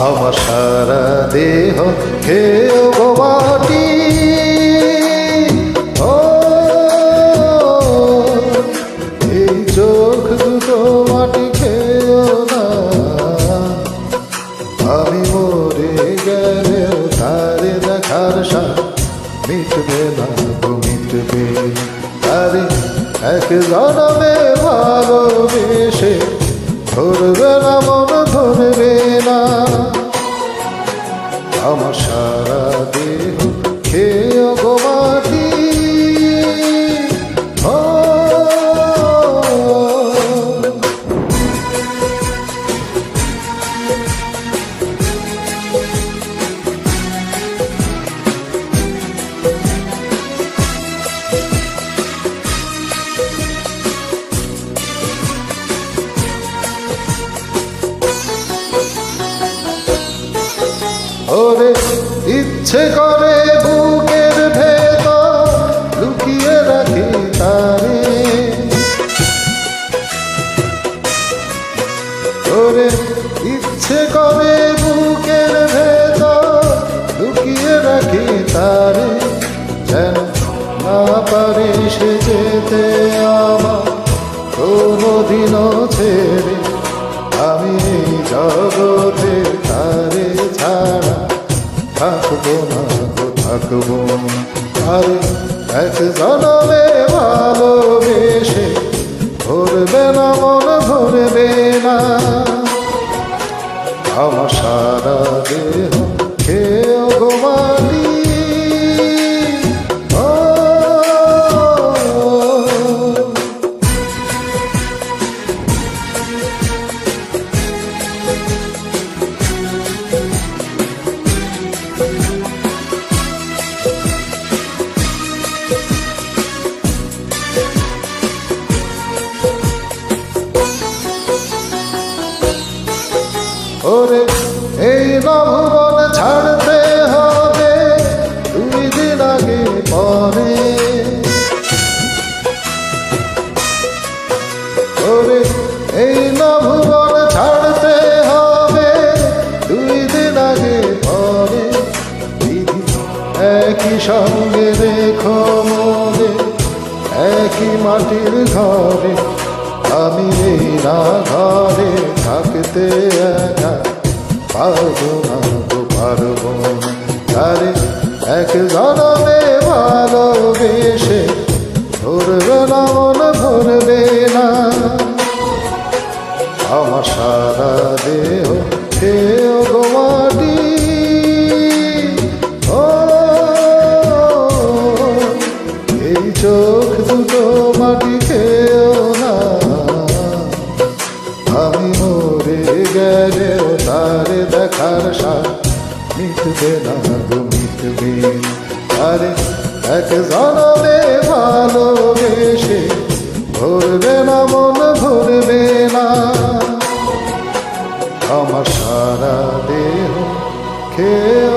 আমার সারা দেহ খেয়েও গো মাটি। ও এই চোখ দুটো মাটি খেয়েও না, আমি মরে গেলেও তারে দেখার স্বাদ মিটবে না গো মিটবে। তারে এক জনমে ভালোবেসে ধরবে না মন ধরবে না। আমার সারা দেহ খেয়েও গো মাটি। ওরে ইচ্ছে করে বুকের ভেতর লুকিয়ে রাখি তারে। ওরে ইচ্ছে করে বুকের ভেতর লুকিয়ে রাখি তারে, যেন না পারে সে যেতে আমার কোনোদিনও ছেড়ে। আমি এই জগতে তারে ছাড়া থাকবো না গো থাকবো না। আরে এক জনমে ভালোবেসে ভরবে না মন ভরবে না। আমার সারা দেহ খেয়েও গো মাটি। ওরে এই নভুবন ছাড়তে হবে 2 দিন আগে পরে। ওরে এই নভুবন ছাড়তে হবে 2 দিন আগে পরে। বিধি একই সঙ্গে রেখো মনে একই মাটির ঘরে। আমি এই না ঘরে থাকতে একা পারবো না গো পারবো না। আরে এক জনমে ভালোবেসে ধরবে না মন ধরবে না। আমার সারা দেহ খেয়েও গো মাটি। ও এই চোখ দুটো মাটি খেয়েও না, আমি মরে গেলেও তারে দেখার স্বাদ মিটবে না গো মিটবে। আরে এক জনমে ভালোবেসে ভরবে না মন ভরবে না। আমার সারা দেহ খেয়ে